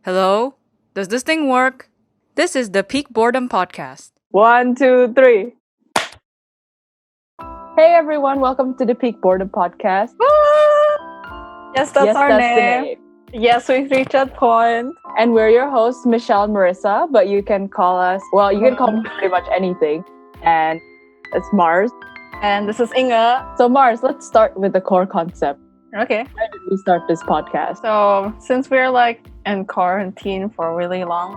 Hello? Does this thing work? This is the Peak Boredom Podcast. 1, 2, 3. Hey everyone, welcome to the Peak Boredom Podcast. Yes, that's our the name. Yes, we've reached that point. And we're your hosts, Michelle and Marissa, but you can call us, you can call me pretty much anything. And it's Mars. And this is Inge. So Mars, let's start with the core concept. Okay. Why did we start this podcast? So since we're like in quarantine for really long,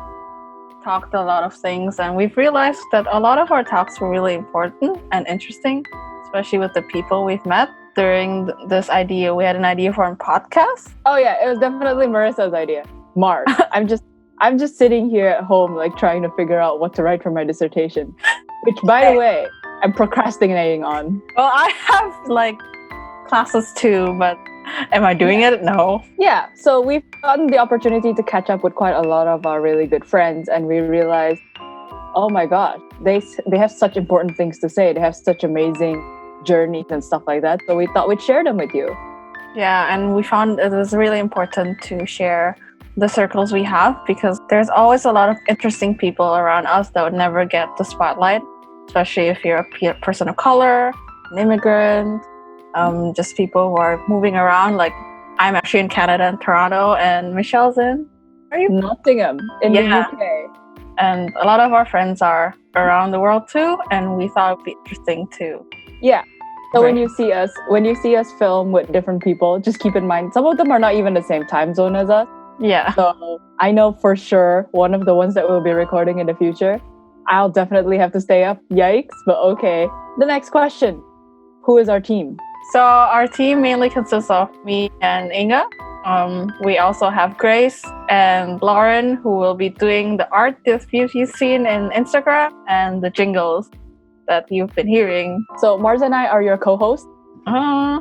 talked a lot of things, and we've realized that a lot of our talks were really important and interesting, especially with the people we've met during this idea. We had an idea for a podcast. Oh yeah, it was definitely Marissa's idea. Mars. I'm just sitting here at home like trying to figure out what to write for my dissertation. Which by the way, I'm procrastinating on. Well, I have like classes too, but am I doing it? No. Yeah, so we've gotten the opportunity to catch up with quite a lot of our really good friends, and we realized, oh my gosh, they have such important things to say. They have such amazing journeys and stuff like that. So we thought we'd share them with you. Yeah, and we found it was really important to share the circles we have, because there's always a lot of interesting people around us that would never get the spotlight, especially if you're a person of color, an immigrant, just people who are moving around. Like I'm actually in Canada and Toronto, and Michelle's in Nottingham in the UK. And a lot of our friends are around the world too, and we thought it'd be interesting too. Yeah. So Right. when you see us film with different people, just keep in mind some of them are not even the same time zone as us. Yeah. So I know for sure one of the ones that we'll be recording in the future, I'll definitely have to stay up. Yikes, but okay. The next question. Who is our team? So our team mainly consists of me and Inge. We also have Grace and Lauren, who will be doing the art that you've seen in Instagram and the jingles that you've been hearing. So Mars and I are your co-hosts. Uh,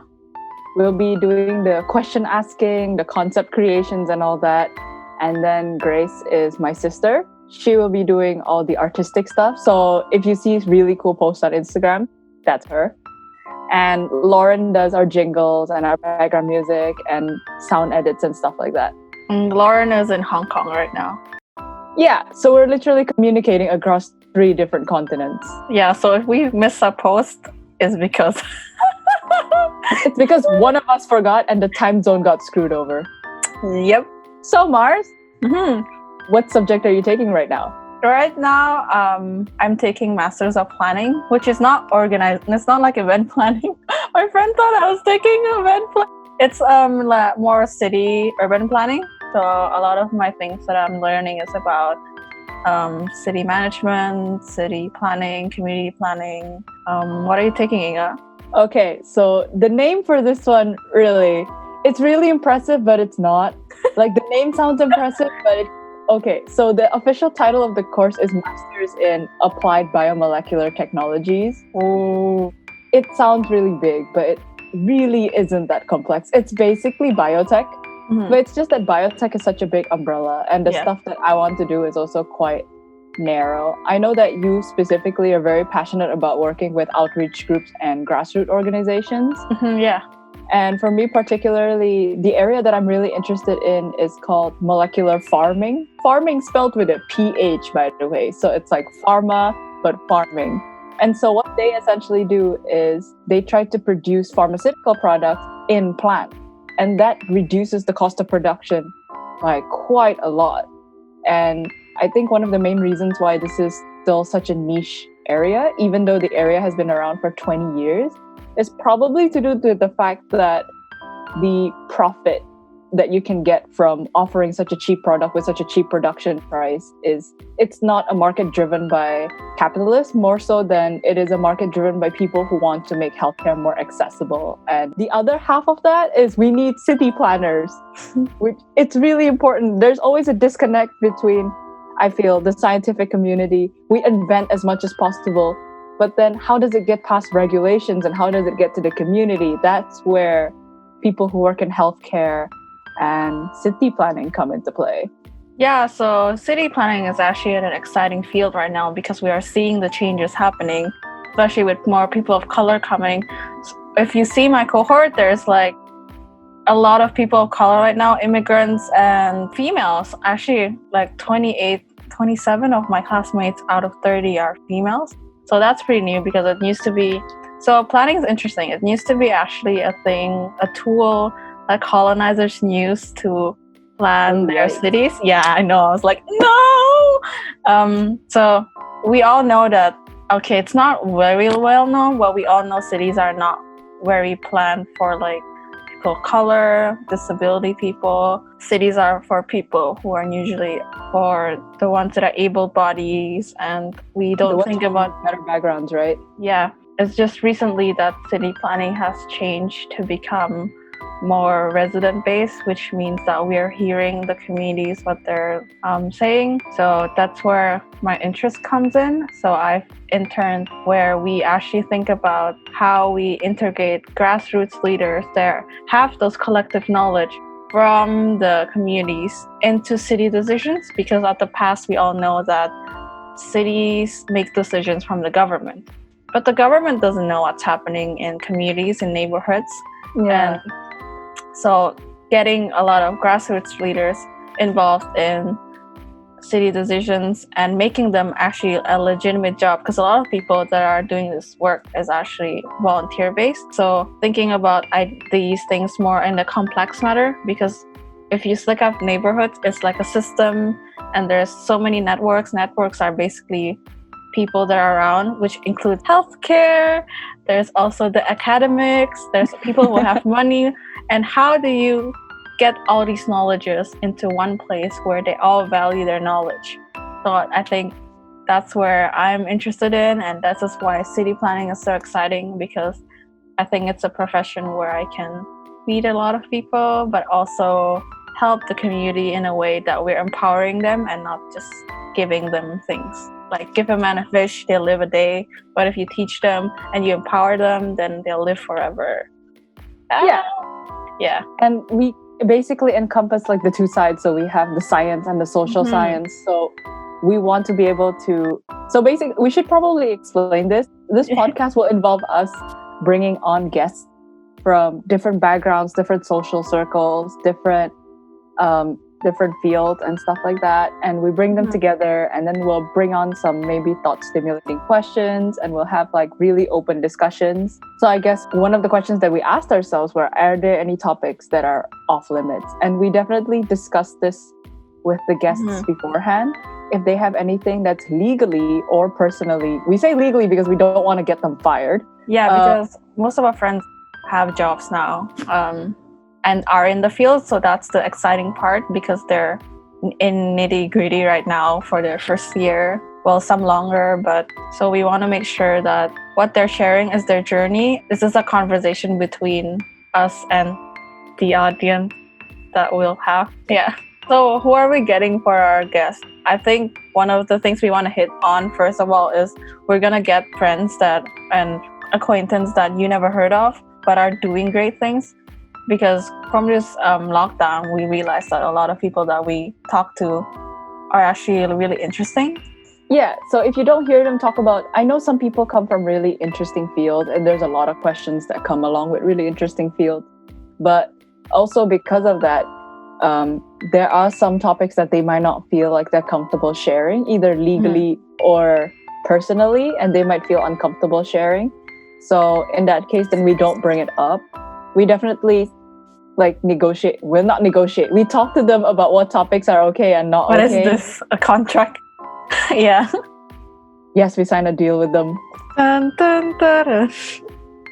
We'll be doing the question asking, the concept creations and all that. And then Grace is my sister. She will be doing all the artistic stuff. So if you see really cool posts on Instagram, that's her. And Lauren does our jingles and our background music and sound edits and stuff like that. and Lauren is in Hong Kong right now. Yeah, so we're literally communicating across 3 different continents. Yeah, so if we miss a post, it's because It's because one of us forgot and the time zone got screwed over. Yep. So Mars, Mm-hmm. what subject are you taking right now? Right now, I'm taking Masters of Planning, which is not organized. It's not like event planning. My friend thought I was taking event planning. It's more city urban planning. So a lot of my things that I'm learning is about city management, city planning, community planning. What are you taking, Inge? Okay, so the name for this one it's really impressive, but it's not. Like the name sounds impressive, but it's okay. So the official title of the course is Masters in Applied Biomolecular Technologies. Oh, It sounds really big, but it really isn't that complex. It's basically biotech, but it's just that biotech is such a big umbrella, and the stuff that I want to do is also quite narrow. I know that you specifically are very passionate about working with outreach groups and grassroots organizations. yeah. And for me particularly, the area that I'm really interested in is called molecular farming. Farming spelled with a PH, by the way. So it's like pharma, but farming. And so what they essentially do is they try to produce pharmaceutical products in plants. And that reduces the cost of production by quite a lot. And I think one of the main reasons why this is still such a niche area, even though the area has been around for 20 years, is probably to do with the fact that the profit that you can get from offering such a cheap product with such a cheap production price it's not a market driven by capitalists more so than it is a market driven by people who want to make healthcare more accessible. And the other half of that is we need city planners, which it's really important. There's always a disconnect between, I feel, the scientific community. We invent as much as possible, but then how does it get past regulations and how does it get to the community? That's where people who work in healthcare and city planning come into play. Yeah, so city planning is actually an exciting field right now because we are seeing the changes happening, especially with more people of color coming. If you see my cohort, there's like a lot of people of color right now, immigrants and females. Actually, like 27 of my classmates out of 30 are females. So that's pretty new because it used to be. So planning is interesting. It used to be actually a thing, a tool that colonizers used to plan their cities. Yeah, I know. I was like, no. So we all know that. Okay, it's not very well known, but we all know cities are not very planned for like people of color, disability people. Cities are for people who are usually for the ones that are able bodies, and we don't think about better backgrounds, right? Yeah, it's just recently that city planning has changed to become more resident based, which means that we are hearing the communities what they're saying. So that's where my interest comes in. So I've interned where we actually think about how we integrate grassroots leaders that have those collective knowledge from the communities into city decisions, because at the past we all know that cities make decisions from the government, but the government doesn't know what's happening in communities and neighborhoods. Yeah. And so getting a lot of grassroots leaders involved in city decisions and making them actually a legitimate job, because a lot of people that are doing this work is actually volunteer based. So thinking about these things more in a complex matter, because if you look up neighborhoods, it's like a system and there's so many networks. Networks are basically people that are around, which includes healthcare. There's also the academics. There's people who have money. And how do you get all these knowledges into one place where they all value their knowledge? So I think that's where I'm interested in, and that's just why city planning is so exciting, because I think it's a profession where I can meet a lot of people, but also help the community in a way that we're empowering them and not just giving them things. Like, give a man a fish, they'll live a day. But if you teach them and you empower them, then they'll live forever. Yeah. And we basically encompass like the two sides. So we have the science and the social science. So we want to be able to. So basically, we should probably explain this. This podcast will involve us bringing on guests from different backgrounds, different social circles, different fields and stuff like that, and we bring them together, and then we'll bring on some maybe thought-stimulating questions, and we'll have like really open discussions. So I guess one of the questions that we asked ourselves were, are there any topics that are off limits? And we definitely discussed this with the guests beforehand. If they have anything that's legally or personally, we say legally because we don't want to get them fired. Yeah, because most of our friends have jobs now. And are in the field, so that's the exciting part, because they're in nitty-gritty right now for their first year, well, some longer, but so we want to make sure that what they're sharing is their journey. This is a conversation between us and the audience that we'll have. Yeah. So who are we getting for our guests? I think one of the things we want to hit on, first of all, is we're going to get friends and acquaintances that you never heard of but are doing great things. Because from this lockdown, we realized that a lot of people that we talk to are actually really interesting. Yeah, so if you don't hear them talk about, I know some people come from really interesting fields, and there's a lot of questions that come along with really interesting fields. But also because of that, there are some topics that they might not feel like they're comfortable sharing, either legally or personally, and they might feel uncomfortable sharing. So in that case, then we don't bring it up. We definitely negotiate. We'll not negotiate. We talk to them about what topics are okay and not okay. What is this? A contract? Yeah. Yes, we sign a deal with them. Dun, dun, dun, dun.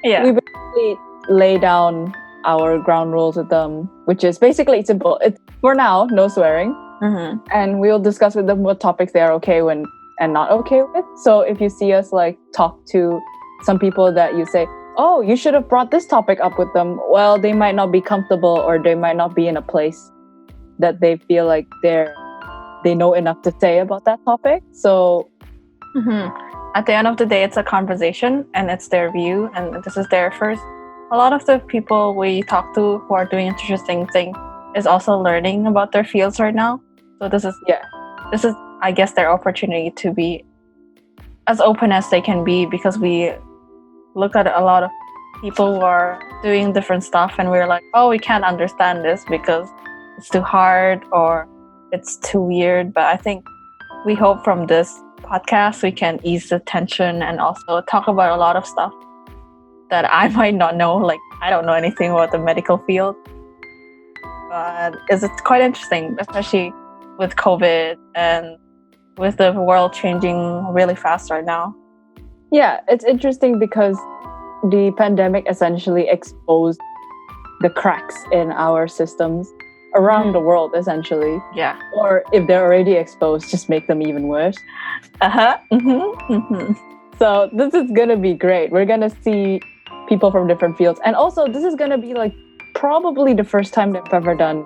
Yeah. We basically lay down our ground rules with them, which is basically simple. It's for now, no swearing. And we'll discuss with them what topics they are okay with and not okay with. So if you see us talk to some people that you say, oh, you should have brought this topic up with them. Well, they might not be comfortable, or they might not be in a place that they feel like they know enough to say about that topic. So at the end of the day, it's a conversation and it's their view, and this is their first. A lot of the people we talk to who are doing interesting things is also learning about their fields right now. So this is, I guess, their opportunity to be as open as they can be, because we look at a lot of people were doing different stuff, and we were like, oh, we can't understand this because it's too hard or it's too weird. But I think we hope from this podcast we can ease the tension and also talk about a lot of stuff that I might not know. Like, I don't know anything about the medical field, but it's quite interesting, especially with COVID and with the world changing really fast right now. Yeah, it's interesting because the pandemic essentially exposed the cracks in our systems around the world, essentially. Yeah. Or if they're already exposed, just make them even worse. So this is gonna be great. We're gonna see people from different fields, and also this is gonna be like probably the first time they've ever done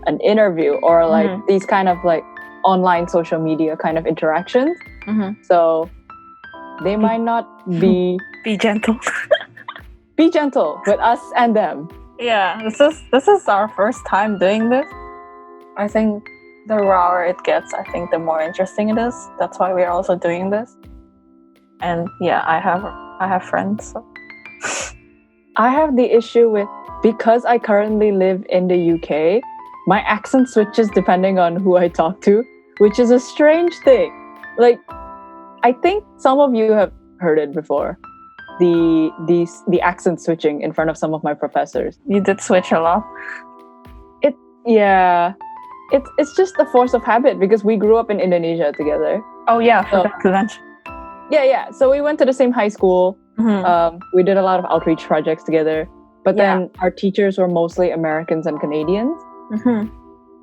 an interview or like these kind of like online social media kind of interactions. So they might not be gentle. be gentle with us and them. Yeah, this is our first time doing this. I think the rawer it gets, I think the more interesting it is. That's why we're also doing this. And yeah, I have friends. So. I have the issue with, because I currently live in the UK, my accent switches depending on who I talk to, which is a strange thing. Like, I think some of you have heard it before. The accent switching in front of some of my professors. You did switch a lot. It's just a force of habit because we grew up in Indonesia together. Oh yeah, forgot to mention. Yeah. So we went to the same high school. We did a lot of outreach projects together. But then our teachers were mostly Americans and Canadians.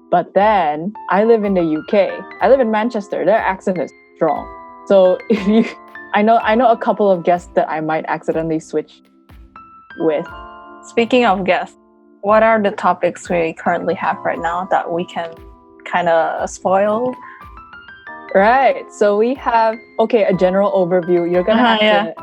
But then I live in the UK. I live in Manchester. Their accent is strong. So I know a couple of guests that I might accidentally switch with. Speaking of guests, what are the topics we currently have right now that we can kind of spoil? Right. So we have, a general overview. You're going to have to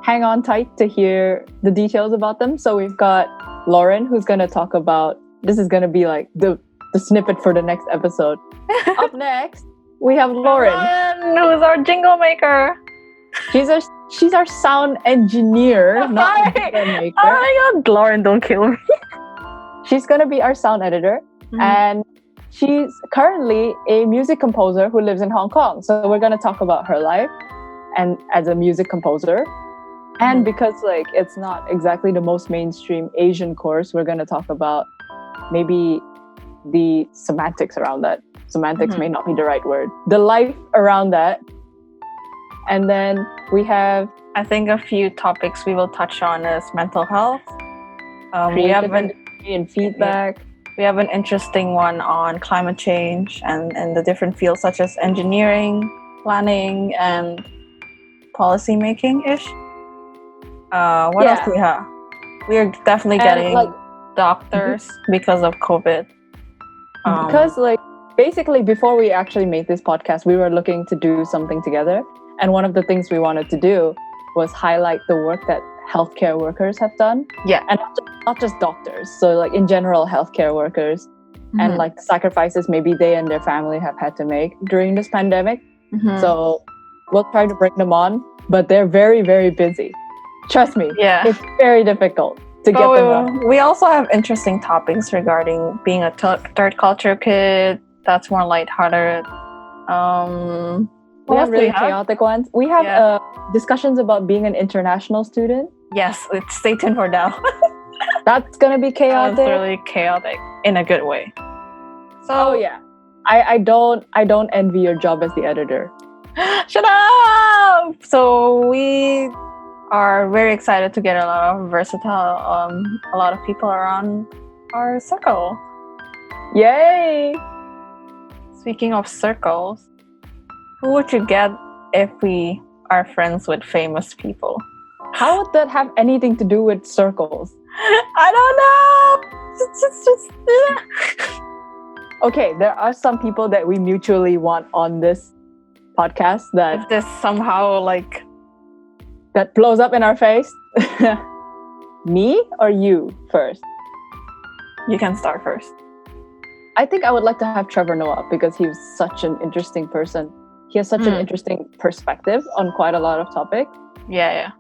hang on tight to hear the details about them. So we've got Lauren, who's going to talk about, this is going to be like the snippet for the next episode. Up next, we have Lauren, who's our jingle maker. She's our sound engineer, not jingle maker. Oh my god, Lauren, don't kill me. She's going to be our sound editor. And she's currently a music composer who lives in Hong Kong. So we're going to talk about her life and as a music composer. And because like it's not exactly the most mainstream Asian course, we're going to talk about maybe the semantics around that. Semantics may not be the right word. The life around that. And then we have, I think, a few topics we will touch on is mental health. We have and feedback. We have an interesting one on climate change and the different fields such as engineering, planning, and policy making-ish. What else do we have? We're definitely getting doctors because of COVID. Because basically before we actually made this podcast, we were looking to do something together. And one of the things we wanted to do was highlight the work that healthcare workers have done. Yeah. And not just doctors. So like in general, healthcare workers and like sacrifices maybe they and their family have had to make during this pandemic. So we'll try to bring them on, but they're very, very busy. Trust me. Yeah. It's very difficult to get them on. We also have interesting topics regarding being a third culture kid. That's more lighthearted. We have really chaotic ones. We have discussions about being an international student. Yes, stay tuned for that. That's gonna be chaotic. That's really chaotic in a good way. So I don't envy your job as the editor. Shut up! So we are very excited to get a lot of versatile, a lot of people around our circle. Yay! Speaking of circles, who would you get if we are friends with famous people? How would that have anything to do with circles? I don't know. Okay, there are some people that we mutually want on this podcast that if this somehow that blows up in our face. Me or you first? You can start first. I think I would like to have Trevor Noah because he's such an interesting person. He has such an interesting perspective on quite a lot of topics. Yeah.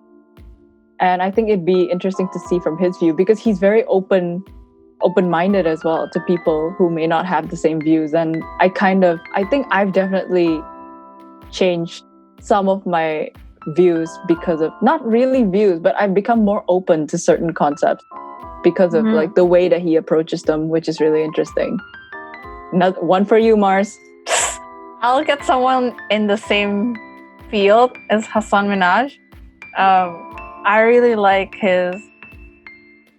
And I think it'd be interesting to see from his view, because he's very open-minded as well to people who may not have the same views. And I think I've definitely changed some of my views because of, not really views, but I've become more open to certain concepts because of like the way that he approaches them, which is really interesting. One for you, Mars. I'll get someone in the same field as Hassan Minhaj. I really like his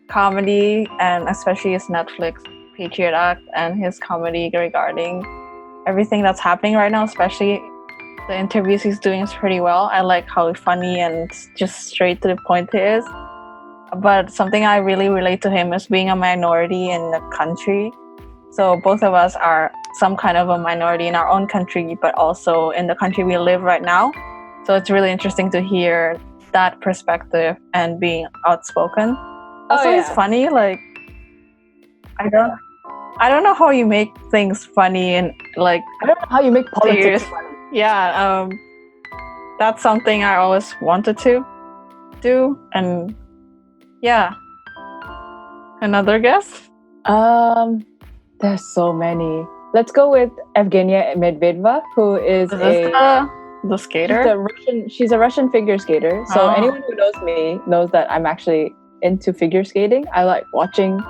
comedy, and especially his Netflix Patriot Act and his comedy regarding everything that's happening right now, especially the interviews he's doing is pretty well. I like how funny and just straight to the point he is. But something I really relate to him is being a minority in the country. So both of us are some kind of a minority in our own country, but also in the country we live right now. So it's really interesting to hear that perspective and being outspoken. Also, it's funny. Like, I don't know how you make things funny, and like, I don't know how you make politics funny. Yeah, that's something I always wanted to do. And yeah, another guess? There's so many. Let's go with Evgenia Medvedeva, who is the skater. She's a Russian figure skater. So anyone who knows me knows that I'm actually into figure skating. I like watching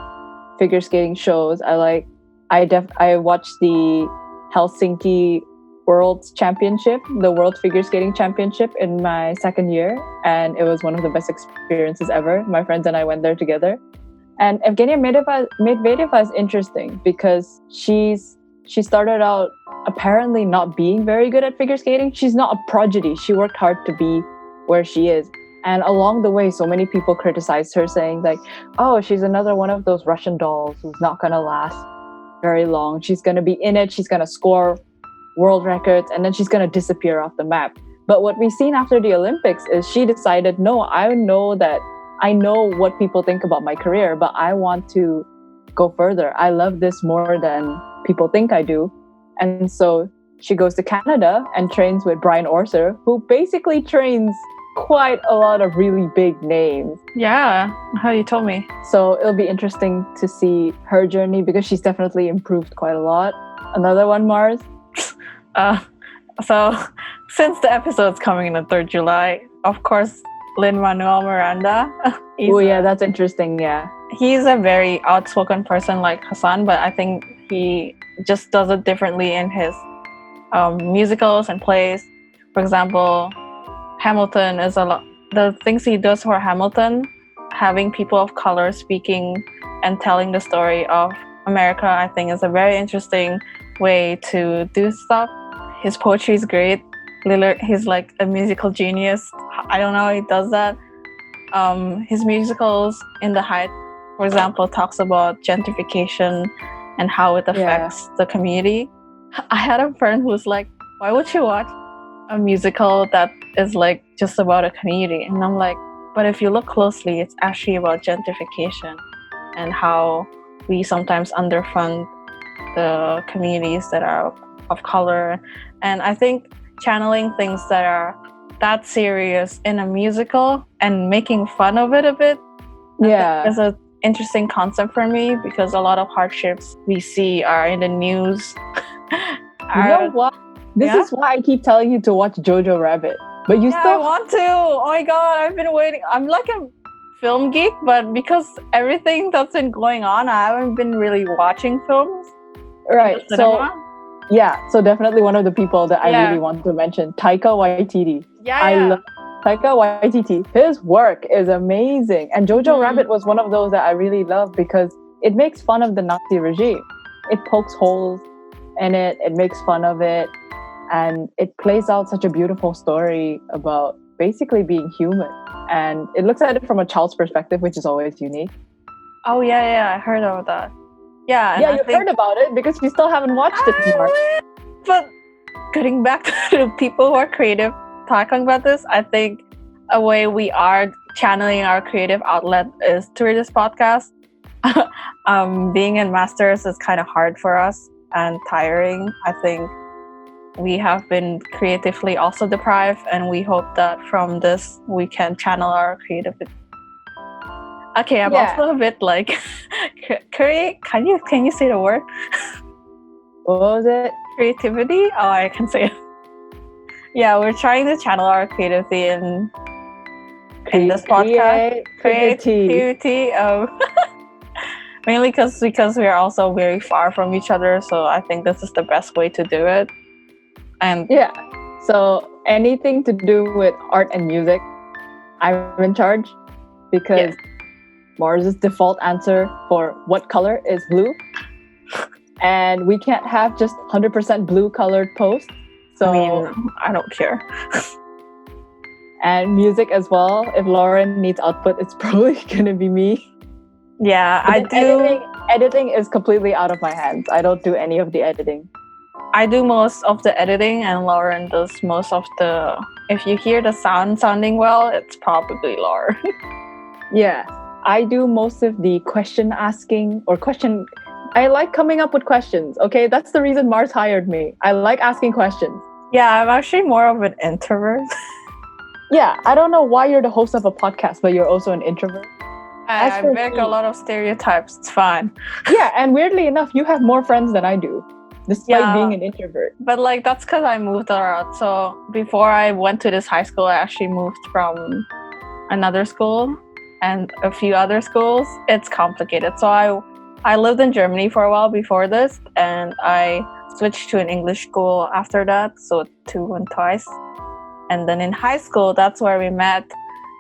figure skating shows. I watched the Helsinki World Championship, the World Figure Skating Championship, in my second year, and it was one of the best experiences ever. My friends and I went there together. And Evgenia Medvedeva is interesting because she started out apparently not being very good at figure skating. She's not a prodigy. She worked hard to be where she is. And along the way, so many people criticized her, saying like, oh, she's another one of those Russian dolls who's not going to last very long. She's going to be in it. She's going to score world records, and then she's going to disappear off the map. But what we've seen after the Olympics is she decided, no, I know what people think about my career, but I want to go further. I love this more than people think I do. And so she goes to Canada and trains with Brian Orser, who basically trains quite a lot of really big names. Yeah, how you told me. So it'll be interesting to see her journey, because she's definitely improved quite a lot. Another one, Mars? So since the episode's coming in on 3rd July, of course, Lin-Manuel Miranda. Oh yeah, that's interesting. Yeah, he's a very outspoken person like Hassan, but I think he just does it differently in his musicals and plays. For example, Hamilton is the things he does for Hamilton, having people of color speaking and telling the story of America, I think is a very interesting way to do stuff. His poetry is great. He's like a musical genius. I don't know how he does that. His musicals In the Heights, for example, talks about gentrification and how it affects the community. I had a friend who was like, why would you watch a musical that is like just about a community? And I'm like, but if you look closely, it's actually about gentrification and how we sometimes underfund the communities that are of color. And I think channeling things that are that serious in a musical and making fun of it a bit is an interesting concept for me, because a lot of hardships we see are in the news. You know what? This is why I keep telling you to watch Jojo Rabbit. But you still I want to. Oh my god, I've been waiting. I'm like a film geek, but because everything that's been going on, I haven't been really watching films. Right. So definitely one of the people that I really want to mention, Taika Waititi. I love Taika Waititi. His work is amazing. And Jojo Rabbit was one of those that I really love because it makes fun of the Nazi regime. It pokes holes in it. It makes fun of it. And it plays out such a beautiful story about basically being human. And it looks at it from a child's perspective, which is always unique. Oh, yeah, I heard about that. Yeah, you heard about it because you still haven't watched it more. But getting back to people who are creative, talking about this, I think a way we are channeling our creative outlet is through this podcast. Being in masters is kind of hard for us and tiring. I think we have been creatively also deprived, and we hope that from this we can channel our Okay, I'm Yeah. also a bit like, can you say the word? What was it? Creativity? Oh, I can say it. Yeah, we're trying to channel our creativity in this podcast. Creativity. Mainly because we are also very far from each other, so I think this is the best way to do it. And Yeah. So anything to do with art and music, I'm in charge because Mars's default answer for what color is blue. And we can't have just 100% blue colored posts. So I mean, I don't care. and music as well. If Lauren needs output, it's probably gonna be me. Yeah, But I then do. Editing is completely out of my hands. I don't do any of the editing. I do most of the editing, and Lauren does most of the. If you hear the sound sounding well, it's probably Lauren. Yeah, I do most of the question asking or question. I like coming up with questions. Okay, that's the reason Mars hired me. I like asking questions. Yeah, I'm actually more of an introvert. Yeah, I don't know why you're the host of a podcast, but you're also an introvert. I break a lot of stereotypes. It's fine. Yeah, and weirdly enough, you have more friends than I do, despite Yeah. being an introvert. But like that's because I moved around. So before I went to this high school, I actually moved from another school and a few other schools. It's complicated. So I lived in Germany for a while before this, and I switched to an English school after that. So 2 and twice. And then in high school, that's where we met,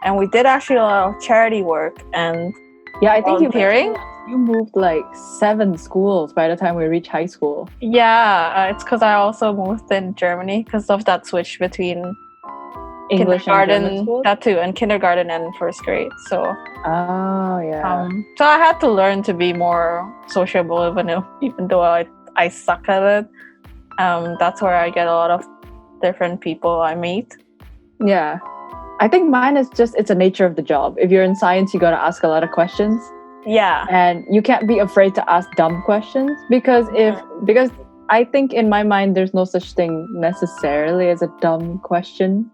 and we did actually a lot of charity work and Yeah, I think volunteering. you moved like 7 schools by the time we reached high school. Yeah, it's because I also moved in Germany because of that switch between English and German kindergarten, schools? that too, and kindergarten and first grade. So, Oh, yeah. so I had to learn to be more sociable, even though I suck at it. That's where I get a lot of different people I meet. Yeah. I think mine is just, it's a nature of the job. If you're in science, you got to ask a lot of questions. Yeah, And you can't be afraid to ask dumb questions because because I think in my mind, there's no such thing necessarily as a dumb question.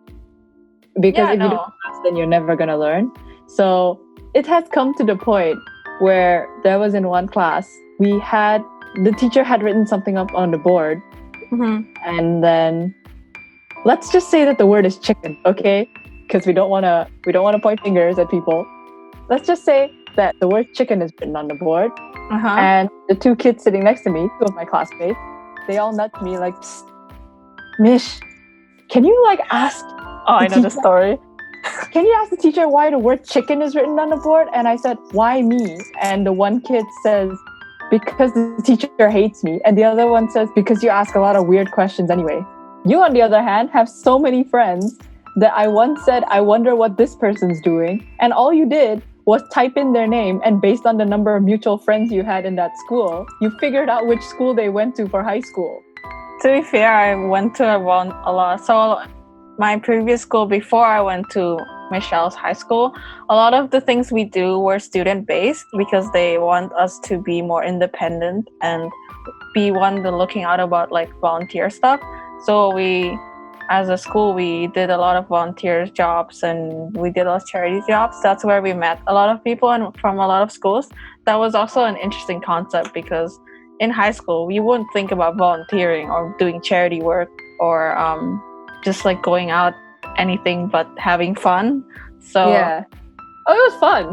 Because if you don't ask, then you're never going to learn. So it has come to the point where there was in one class, the teacher had written something up on the board. Mhm. And then let's just say that the word is chicken, okay? Because we don't want to point fingers at people. Let's just say that the word chicken is written on the board. Uh-huh. And the 2 kids sitting next to me, 2 of my classmates, they all nudged me like, "Psst, Mish, can you like ask Oh, I know the story. can you ask the teacher why the word chicken is written on the board?" And I said, "Why me?" And the one kid says, "Because the teacher hates me." And the other one says, "Because you ask a lot of weird questions anyway." You, on the other hand, have so many friends that I once said, "I wonder what this person's doing." And all you did was type in their name, and based on the number of mutual friends you had in that school, you figured out which school they went to for high school. To be fair, I went to a lot. So my previous school before I went to Michelle's high school, a lot of the things we do were student based because they want us to be more independent and be one to looking out about like volunteer stuff. So we, as a school, we did a lot of volunteer jobs and we did a lot of charity jobs. That's where we met a lot of people and from a lot of schools. That was also an interesting concept because in high school, we wouldn't think about volunteering or doing charity work or just like going out anything but having fun. So Yeah. Oh, it was fun.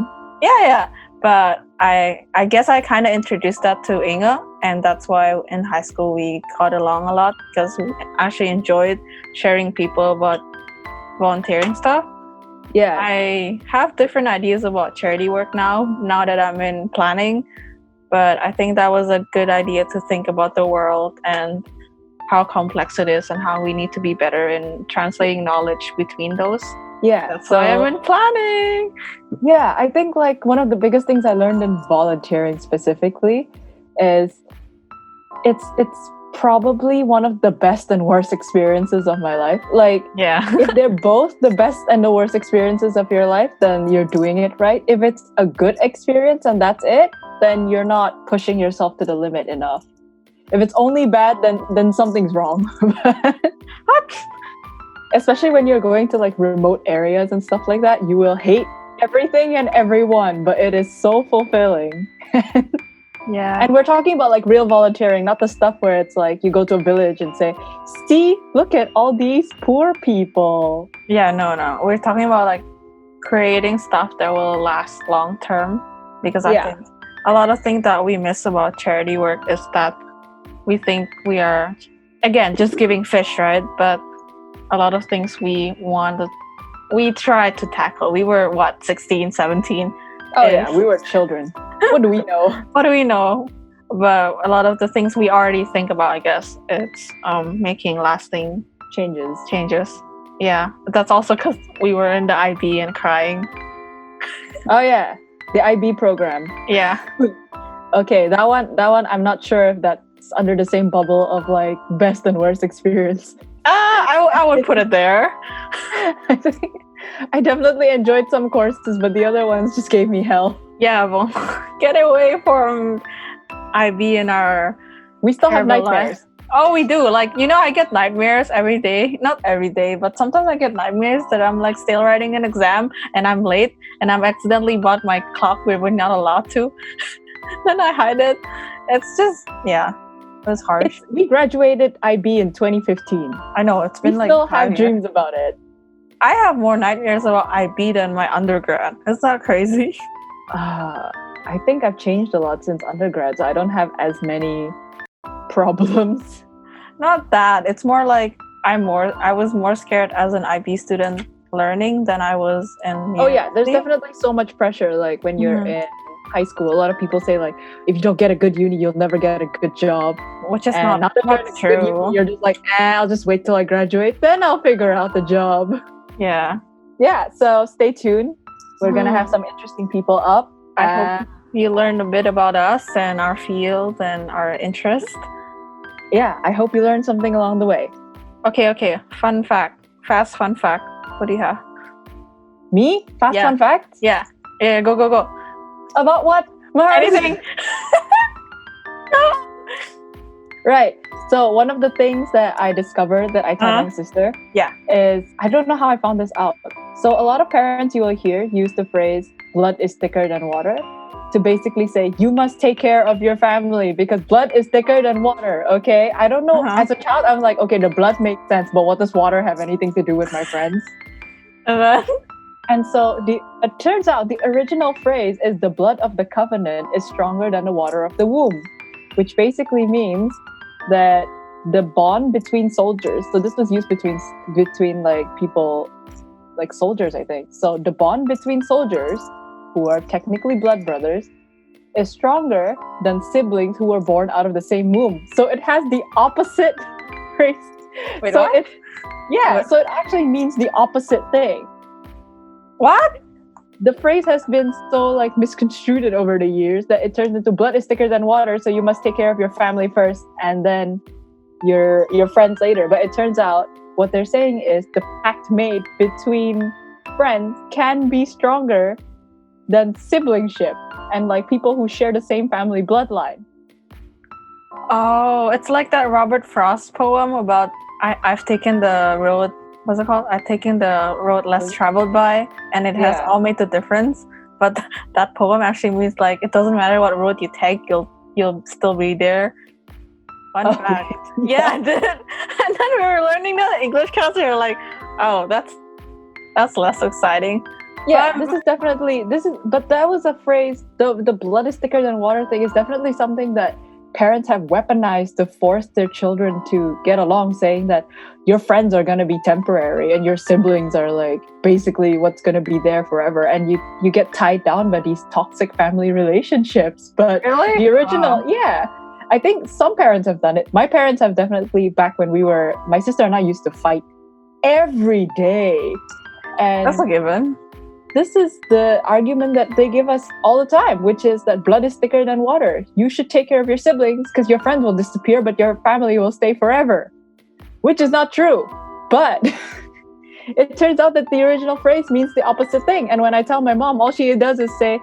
yeah. But I guess I kind of introduced that to Inge, and that's why in high school we got along a lot because we actually enjoyed sharing people about volunteering stuff. Yeah. I have different ideas about charity work now that I'm in planning, but I think that was a good idea to think about the world and how complex it is and how we need to be better in translating knowledge between those. Yeah. That's why I'm in planning. Yeah, I think like one of the biggest things I learned in volunteering specifically is it's probably one of the best and worst experiences of my life. Like Yeah. if they're both the best and the worst experiences of your life, then you're doing it right. If it's a good experience and that's it, then you're not pushing yourself to the limit enough. If it's only bad, then something's wrong. What? Especially when you're going to like remote areas and stuff like that, you will hate everything and everyone, but it is so fulfilling. Yeah. And we're talking about like real volunteering, not the stuff where it's like you go to a village and say, see, look at all these poor people. Yeah, no. We're talking about like creating stuff that will last long term, because I Yeah. think a lot of things that we miss about charity work is that we think we are, again, just giving fish, right? But a lot of things we tried to tackle. We were 16, 17. Oh yeah, we were children. What do we know? What do we know? But a lot of the things we already think about, I guess, it's making lasting changes. Yeah, but that's also because we were in the IB and crying. Oh yeah, the IB program. Yeah. Okay, that one I'm not sure if that's under the same bubble of like best and worst experience. I would put it there. I think I definitely enjoyed some courses, but the other ones just gave me hell. Yeah, well, get away from IB and our. We still have terrible nightmares. life. Oh, we do. Like, I get nightmares every day. Not every day, but sometimes I get nightmares that I'm like still writing an exam and I'm late and I've accidentally bought my clock where we're not allowed to. Then I hide it. It's just, yeah, it was harsh. We graduated IB in 2015. I know, it's been We like still 5 have years. dreams about it. I have more nightmares about IB than my undergrad. Is that crazy? I think I've changed a lot since undergrad, so I don't have as many problems. Not that. It's more like I was more scared as an IB student learning than I was in Oh yeah, there's university. definitely so much pressure. Like when you're in high school, a lot of people say like, if you don't get a good uni, you'll never get a good job. Which is And not now that you're in a good true. uni, you're just like, I'll just wait till I graduate, then I'll figure out the job. Yeah. Yeah, so stay tuned. We're gonna have some interesting people up. I hope you learned a bit about us and our field and our interest. Yeah, I hope you learned something along the way. Okay. Fun fact. Fast fun fact. What do you have? Me? Fast Yeah. fun facts? Yeah, go. About what? Mars? Anything. Right. So one of the things that I discovered that I tell my sister is, I don't know how I found this out. So a lot of parents you will hear use the phrase blood is thicker than water to basically say you must take care of your family because blood is thicker than water. Okay. I don't know. As a child, I'm like, okay, the blood makes sense, but what does water have anything to do with my friends? And so it turns out the original phrase is the blood of the covenant is stronger than the water of the womb, which basically means that the bond between soldiers, so this was used between like people, like soldiers, I think. So the bond between soldiers, who are technically blood brothers, is stronger than siblings who were born out of the same womb. So it has the opposite phrase. Wait, so what? So it actually means the opposite thing. What? The phrase has been so like misconstrued over the years that it turns into blood is thicker than water, so you must take care of your family first and then your friends later. But it turns out what they're saying is the pact made between friends can be stronger than siblingship and like people who share the same family bloodline. Oh, it's like that Robert Frost poem about I've taken the road. What's it called? I've taken the road less traveled by, and it has all made the difference. But that poem actually means like it doesn't matter what road you take, you'll still be there. Fun fact. Yeah, and then we were learning that in English class. We were like, oh, that's less exciting. Yeah, but that was a phrase. The blood is thicker than water thing is definitely something that parents have weaponized to force their children to get along, saying that your friends are going to be temporary and your siblings are like basically what's going to be there forever, and you get tied down by these toxic family relationships. But really? The original, I think some parents have done it. My parents have definitely, back when my sister and I used to fight every day. And that's a given. This is the argument that they give us all the time, which is that blood is thicker than water. You should take care of your siblings because your friends will disappear, but your family will stay forever, which is not true. But it turns out that the original phrase means the opposite thing. And when I tell my mom, all she does is say,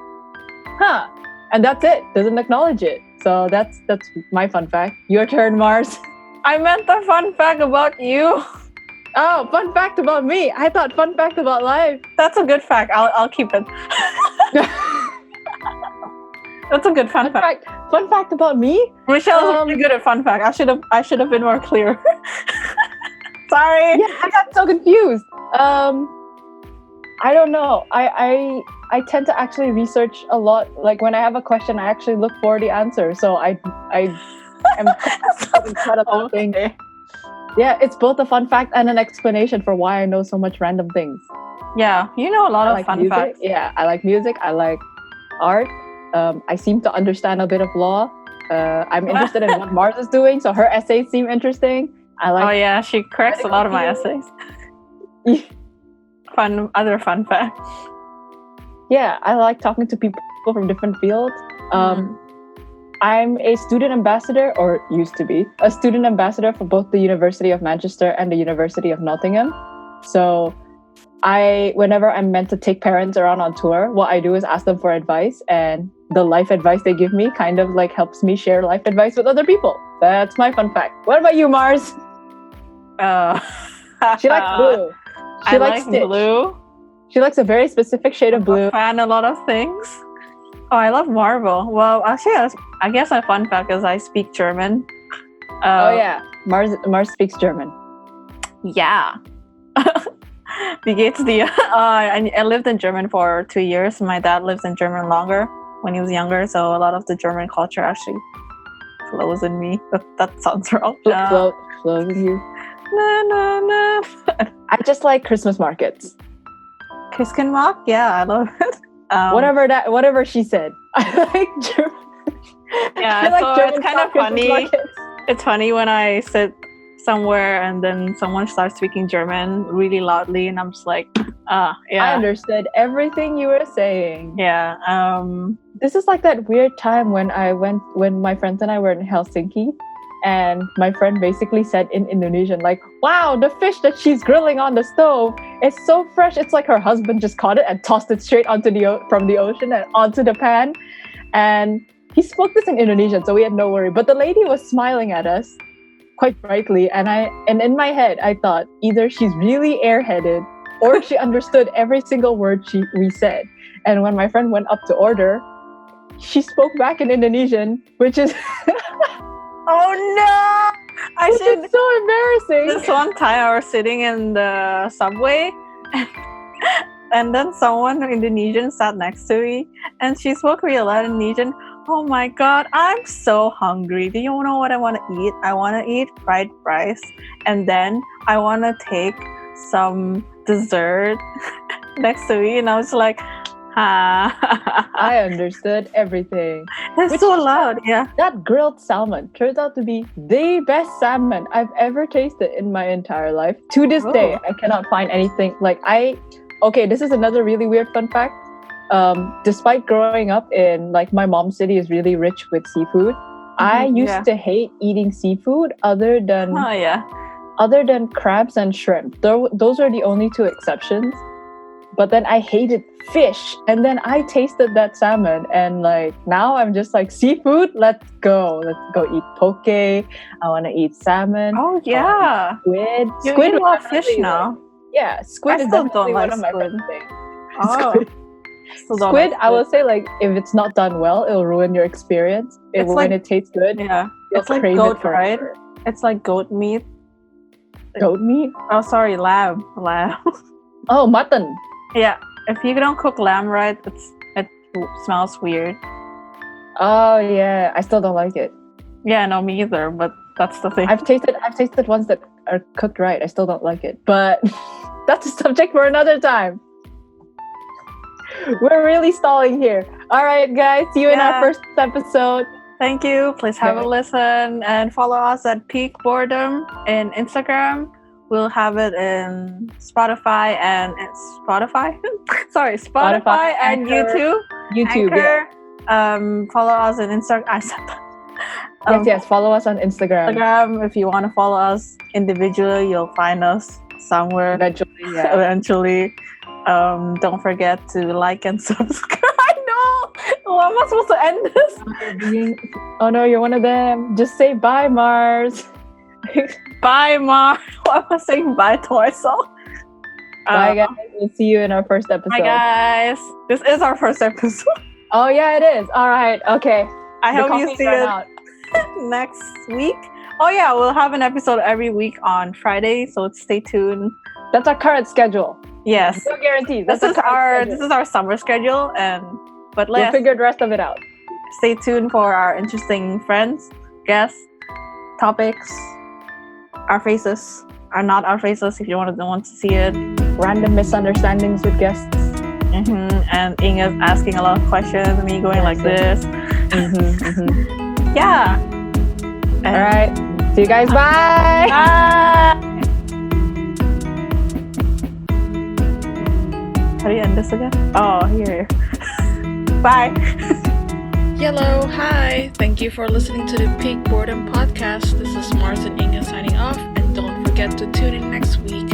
huh, and that's it, doesn't acknowledge it. So that's my fun fact. Your turn, Mars. I meant the fun fact about you. Oh, fun fact about me. I thought fun fact about life. That's a good fact. I'll keep it. That's a good fun fact. Fun fact about me. Michelle is really good at fun fact. I should have been more clear. Sorry. Yeah, I got so confused. I don't know. I tend to actually research a lot. Like when I have a question, I actually look for the answer. So I am incredible thing. Yeah, it's both a fun fact and an explanation for why I know so much random things. Yeah, you know a lot of fun music. facts. Yeah, I like music. I like art. I seem to understand a bit of law. I'm interested in what Mars is doing, so her essays seem interesting. I like. Oh yeah, she corrects a lot of my essays. Other fun facts. Yeah, I like talking to people from different fields. I'm a student ambassador, or used to be a student ambassador for both the University of Manchester and the University of Nottingham. So whenever I'm meant to take parents around on tour, what I do is ask them for advice, and the life advice they give me kind of like helps me share life advice with other people. That's my fun fact. What about you, Mars? She likes blue. She likes blue. She likes a very specific shade of blue. I fan a lot of things. Oh, I love Marvel. Well, actually, I guess my fun fact is I speak German. Oh yeah, Mars speaks German. Yeah. Wie geht's dir? I lived in German for 2 years. My dad lives in German longer when he was younger, so a lot of the German culture actually flows in me. That sounds wrong. Flows in you. No. I just like Christmas markets. Christkind, yeah, I love it. Whatever she said. I like German. Yeah, so German, it's kind of funny. Markets. It's funny when I sit somewhere and then someone starts speaking German really loudly, and I'm just like, yeah. I understood everything you were saying. Yeah. This is like that weird time when my friends and I were in Helsinki, and my friend basically said in Indonesian, like, wow, the fish that she's grilling on the stove is so fresh. It's like her husband just caught it and tossed it straight from the ocean and onto the pan. And he spoke this in Indonesian, so we had no worry. But the lady was smiling at us quite brightly, and in my head I thought either she's really airheaded or she understood every single word we said. And when my friend went up to order, she spoke back in Indonesian, which is oh no! It's so embarrassing. This one time I was sitting in the subway and then someone Indonesian sat next to me and she spoke real loud Indonesian. Oh my god, I'm so hungry. Do you know what I want to eat? I want to eat fried rice, and then I want to take some dessert next to me. And I was like, I understood everything. It's so loud, yeah. That grilled salmon turns out to be the best salmon I've ever tasted in my entire life. To this day, I cannot find anything like Okay, this is another really weird fun fact. Despite growing up in like my mom's city is really rich with seafood, I used to hate eating seafood other than crabs and shrimp. Those are the only two exceptions. But then I hated fish, and then I tasted that salmon, and like now I'm just like, seafood, let's go eat poke. I want to eat salmon. Oh yeah, squid. Squid is not fish now. Yeah, squid is definitely one of my favorite things. Oh. Squid, I will say, like, if it's not done well, it'll ruin your experience. When it tastes good, it's like goat, right? It's like goat meat. Goat meat? Oh, sorry, lamb. Oh, mutton. Yeah, if you don't cook lamb right, it smells weird. Oh yeah, I still don't like it. Yeah, no, me either. But that's the thing. I've tasted ones that are cooked right. I still don't like it, but that's a subject for another time. We're really stalling here. All right, guys. See you in our first episode. Thank you. Please have a listen and follow us at Peak Boredom in Instagram. We'll have it in Spotify and Spotify and Anchor. YouTube. Anchor. Follow us on Instagram. I said that. Yes. Follow us on Instagram. If you want to follow us individually, you'll find us somewhere eventually. Don't forget to like and subscribe. No, how am I supposed to end this? Oh no, you're one of them. Just say bye, Mars. Bye, Mar. Why am I saying bye to myself? Bye, guys. We'll see you in our first episode. Bye, guys. This is our first episode. Oh, yeah, it is. All right. Okay. I The hope you coffee's see run it out. next week. Oh yeah, we'll have an episode every week on Friday, so stay tuned. That's our current schedule. Yes, No guarantees. this is our summer schedule, but We'll let's figure the rest of it out. stay tuned for our interesting friends, guests, topics, our faces are not our faces if you want to see it. Random misunderstandings with guests. And Inge is asking a lot of questions, me going like this. Yeah. All right. See you guys. Bye. Bye. How do you end this again? Oh, here. Bye. Hello, hi. Thank you for listening to the Peak Boredom Podcast. This is Mars and Inge signing off, and don't forget to tune in next week.